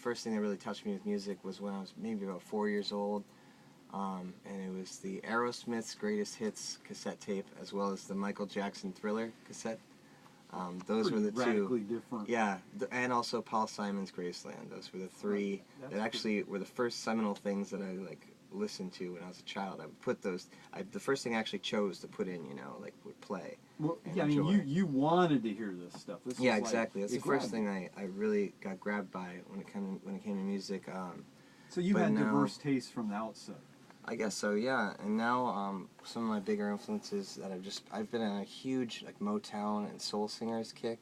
first thing that really touched me with music was when I was maybe about 4 years old, and it was the Aerosmith's Greatest Hits cassette tape, as well as the Michael Jackson Thriller cassette. Those were the radically two. different. Yeah, and also Paul Simon's Graceland. Those were the three that actually were the first seminal things that I listened to when I was a child. I would put those. The first thing I actually chose to put in, would play. Well, and yeah, I enjoy. mean, you wanted to hear this stuff. This Yeah, is exactly. Like, That's the first thing I really got grabbed by when it came to music. So you but had now, diverse tastes from the outset. I guess so, yeah. And now some of my bigger influences that I've been on a huge Motown and soul singers kick,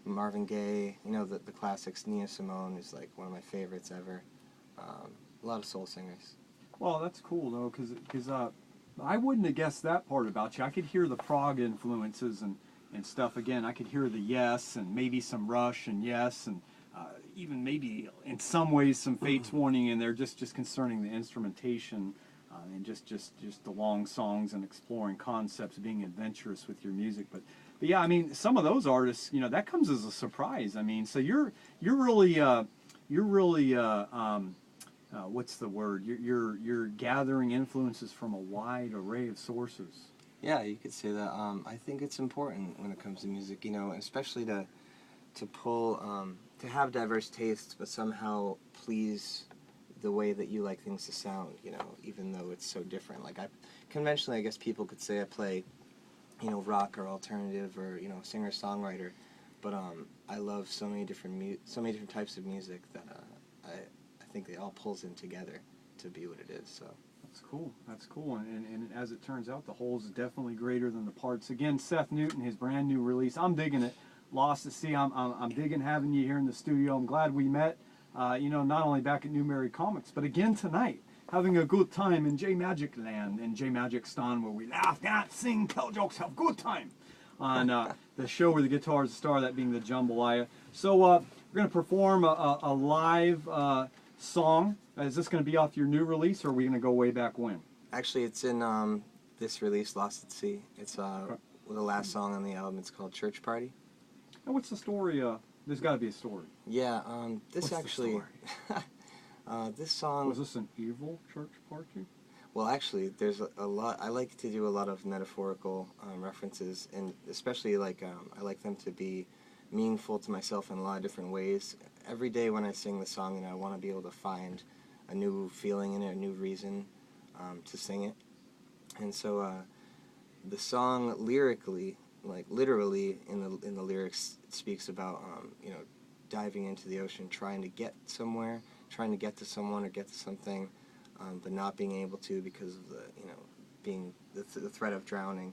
Marvin Gaye, the classics. Nina Simone is one of my favorites ever. A lot of soul singers. Well, that's cool though, because I wouldn't have guessed that part about you. I could hear the prog influences and stuff. Again, I could hear the Yes and maybe some Rush and Yes and even maybe in some ways some Fates Warning in there, just concerning the instrumentation and just the long songs and exploring concepts, being adventurous with your music. But yeah, I mean, some of those artists, that comes as a surprise. I mean, so you're really what's the word? You're gathering influences from a wide array of sources. Yeah, you could say that. I think it's important when it comes to music, especially to pull, to have diverse tastes, but somehow please the way that you like things to sound, even though it's so different. Conventionally, I guess people could say I play, rock or alternative or, singer-songwriter, but I love so many different types of music that I think it all pulls in together to be what it is. So that's cool. That's cool. And as it turns out, the whole is definitely greater than the parts. Again, Seth Newton, his brand new release. I'm digging it. Lost at Sea. I'm digging having you here in the studio. I'm glad we met. Not only back at New Mary Comics, but again tonight, having a good time in J Magic Land, in J Magic Stan, where we laugh, dance, sing, tell jokes, have good time. On the show where the guitar is the star, that being the jambalaya. So we're going to perform a live song. Is this going to be off your new release, or are we going to go way back when? Actually, it's in this release, Lost at Sea. It's the last song on the album. It's called Church Party. And what's the story? There's got to be a story. Yeah, this what's actually... this song... Was this an evil church party? Well, actually, there's a lot... I like to do a lot of metaphorical references, and especially, I like them to be meaningful to myself in a lot of different ways. Every day when I sing the song, I want to be able to find a new feeling in it, a new reason to sing it. And so the song lyrically, literally in the lyrics, it speaks about diving into the ocean, trying to get somewhere, trying to get to someone or get to something, but not being able to because of the threat of drowning.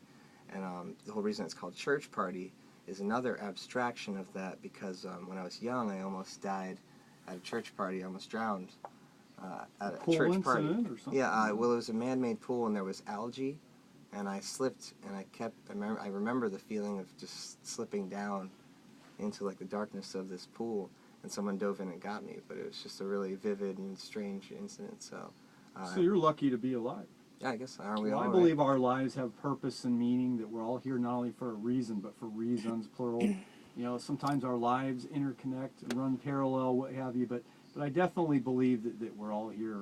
And the whole reason it's called Church Party is another abstraction of that, because when I was young, I almost died at a church party. I almost drowned at a church party. Or something? Yeah, well, it was a man-made pool, and there was algae, and I slipped, and I remember the feeling of just slipping down into the darkness of this pool, and someone dove in and got me. But it was just a really vivid and strange incident. So you're lucky to be alive. Yeah, I guess, aren't we well, all? I believe our lives have purpose and meaning, that we're all here not only for a reason, but for reasons, plural. Sometimes our lives interconnect and run parallel, what have you, but I definitely believe that we're all here,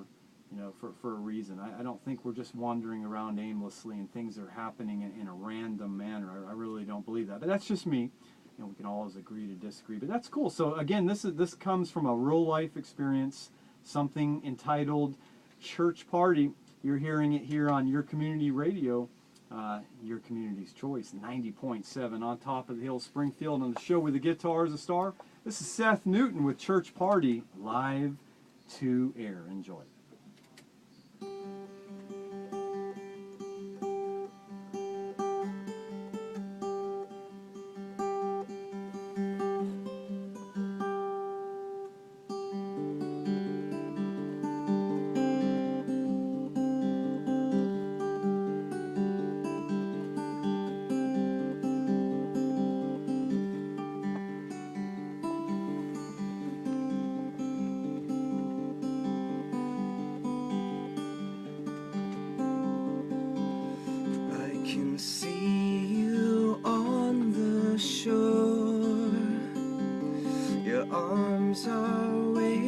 for a reason. I don't think we're just wandering around aimlessly and things are happening in a random manner. I really don't believe that, but that's just me. We can always agree to disagree, but that's cool. So again, this comes from a real life experience, something entitled Church Party. You're hearing it here on your community radio, your community's choice, 90.7 on top of the hill, Springfield, on the show with the guitar as a star. This is Seth Newton with Church Party, live to air. Enjoy. Arms are waving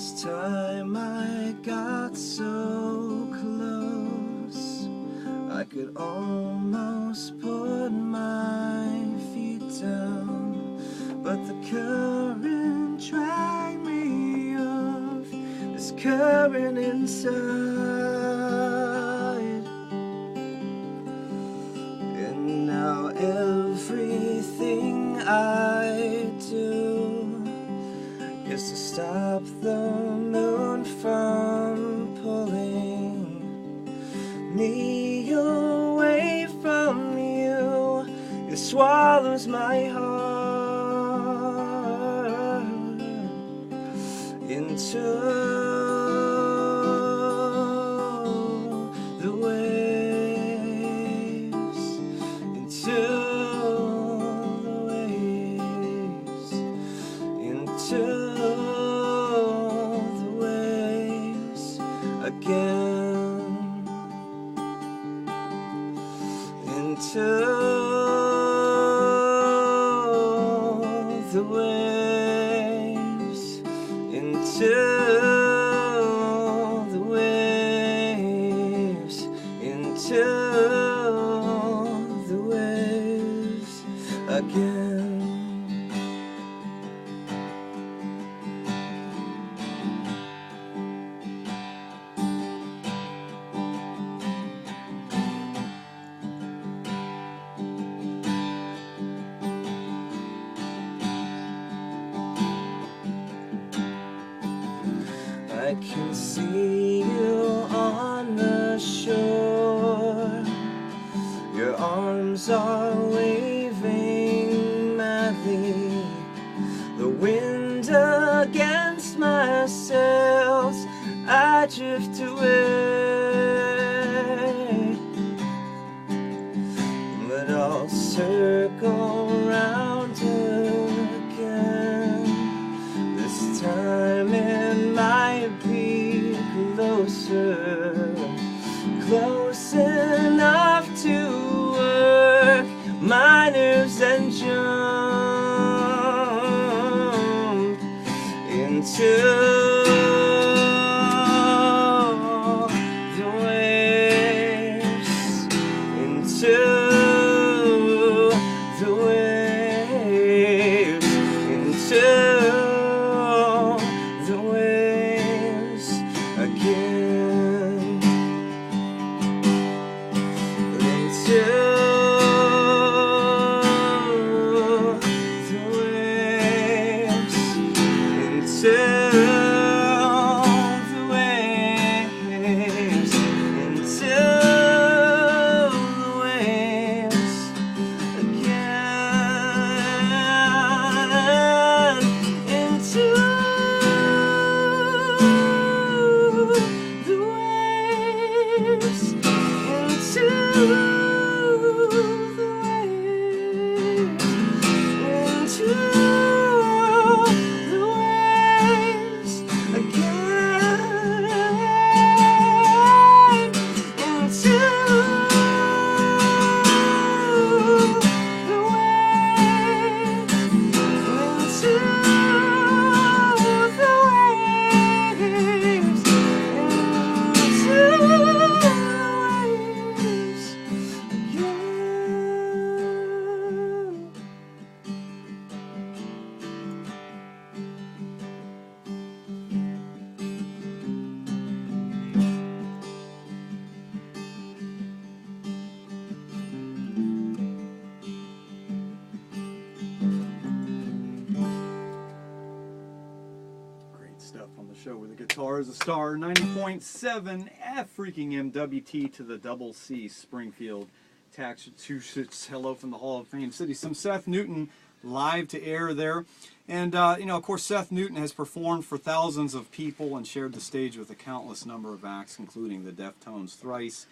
This time I got so close, I could almost put my feet down, but the current dragged me off this current inside. And now everything I do is to stop the moon from pulling me away from you. It swallows my heart into the waves, into the waves, into the waves again, into the waves, into the waves, into the waves again. I can see you on the shore. Your arms are waving madly. The wind against my sails, I drift away. But I'll circle round again. This time it might be closer, close enough to work my nerves and jump into the waves, into the waves, into the waves again, into the waves, into the waves, into the waves again, into the waves, into the waves, into the waves again, into the waves, into the waves, into the waves again. Great stuff on the show where the guitar is a star. 90.7 freaking MWT to the double C, Springfield, Massachusetts. Hello from the Hall of Fame city. Some Seth Newton live to air there. And, you know, of course, Seth Newton has performed for thousands of people and shared the stage with a countless number of acts, including the Deftones thrice.